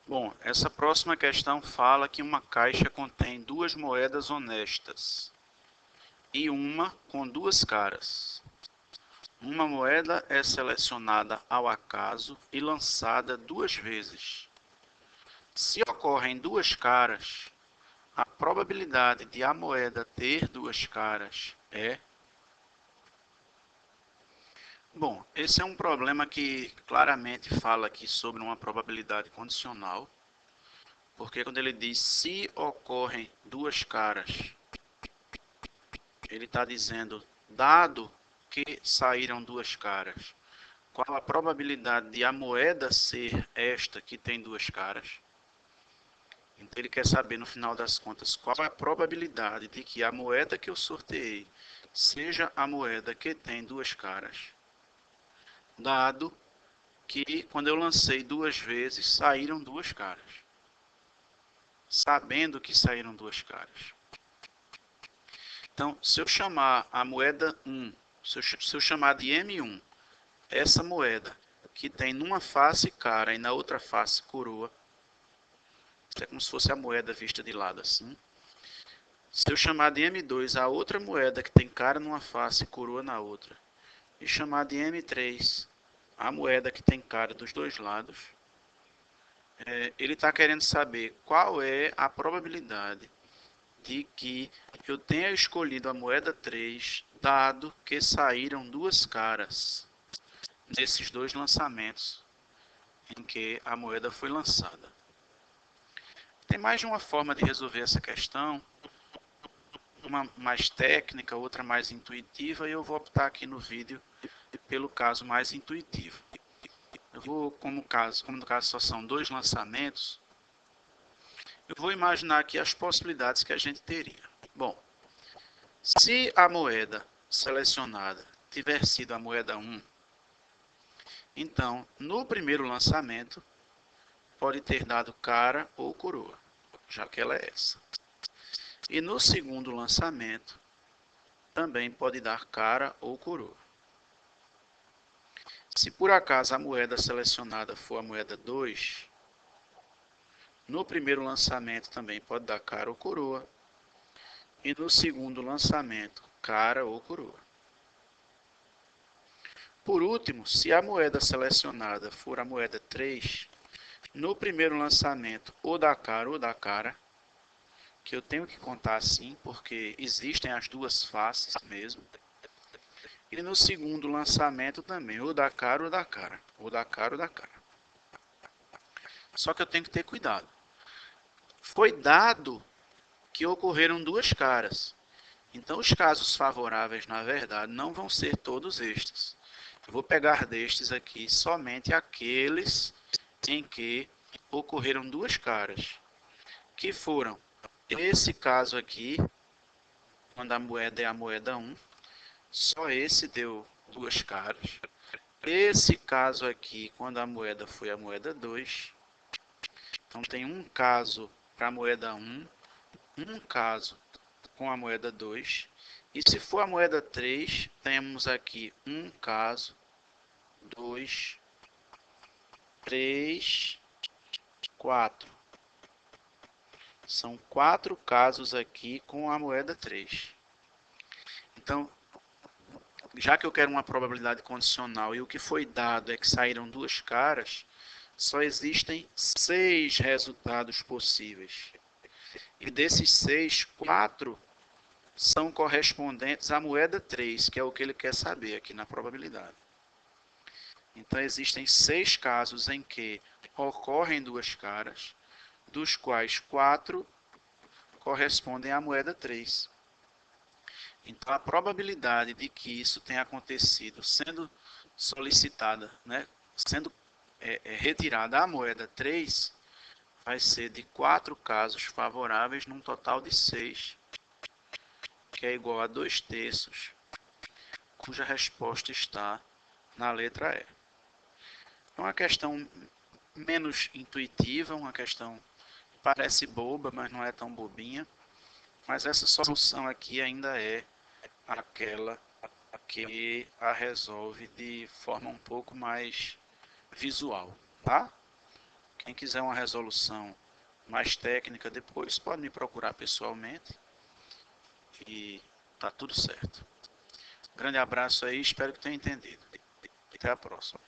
Bom, essa próxima questão fala que uma caixa contém duas moedas honestas e uma com duas caras. Uma moeda é selecionada ao acaso e lançada duas vezes. Se ocorrem duas caras, a probabilidade de a moeda ter duas caras é... Bom, esse é um problema que claramente fala aqui sobre uma probabilidade condicional, porque quando ele diz se ocorrem duas caras, ele está dizendo, dado que saíram duas caras, qual a probabilidade de a moeda ser esta que tem duas caras? Então ele quer saber no final das contas qual é a probabilidade de que a moeda que eu sorteei seja a moeda que tem duas caras, dado que quando eu lancei duas vezes saíram duas caras. Sabendo que saíram duas caras. Então, se eu chamar a moeda 1, se eu chamar de M1, essa moeda que tem numa face cara e na outra face coroa, é como se fosse a moeda vista de lado assim. Se eu chamar de M2 a outra moeda que tem cara numa face e coroa na outra, e chamar de M3 a moeda que tem cara dos dois lados, ele está querendo saber qual é a probabilidade de que eu tenha escolhido a moeda 3, dado que saíram duas caras nesses dois lançamentos em que a moeda foi lançada. Tem mais de uma forma de resolver essa questão, uma mais técnica, outra mais intuitiva, e eu vou optar aqui no vídeo pelo caso mais intuitivo. Eu vou, como no caso só são dois lançamentos, eu vou imaginar aqui as possibilidades que a gente teria. Bom, se a moeda selecionada tiver sido a moeda 1, então, no primeiro lançamento, pode ter dado cara ou coroa, já que ela é essa. E no segundo lançamento, também pode dar cara ou coroa. Se por acaso a moeda selecionada for a moeda 2, no primeiro lançamento também pode dar cara ou coroa. E no segundo lançamento, cara ou coroa. Por último, se a moeda selecionada for a moeda 3, no primeiro lançamento, ou dá cara ou dá cara, que eu tenho que contar assim, porque existem as duas faces mesmo. E no segundo lançamento também, ou dá cara ou dá cara, ou dá cara ou dá cara. Só que eu tenho que ter cuidado. Foi dado que ocorreram duas caras. Então, os casos favoráveis, na verdade, não vão ser todos estes. Eu vou pegar destes aqui somente aqueles em que ocorreram duas caras, que foram esse caso aqui, quando a moeda é a moeda 1, só esse deu duas caras. Esse caso aqui, quando a moeda foi a moeda 2, então tem um caso para a moeda 1, um caso com a moeda 2, e se for a moeda 3, temos aqui um caso, 2, 3, 4. São 4 casos aqui com a moeda 3. Então, já que eu quero uma probabilidade condicional e o que foi dado é que saíram duas caras, só existem 6 resultados possíveis. E desses 6, 4 são correspondentes à moeda 3, que é o que ele quer saber aqui na probabilidade. Então, existem 6 casos em que ocorrem duas caras, dos quais 4 correspondem à moeda 3. Então, a probabilidade de que isso tenha acontecido sendo solicitada, sendo retirada a moeda 3, vai ser de 4 casos favoráveis num total de 6, que é igual a 2/3, cuja resposta está na letra E. É uma questão menos intuitiva, uma questão que parece boba, mas não é tão bobinha. Mas essa solução aqui ainda é aquela que a resolve de forma um pouco mais visual, tá? Quem quiser uma resolução mais técnica depois, pode me procurar pessoalmente. E tá tudo certo. Grande abraço aí, espero que tenha entendido. Até a próxima.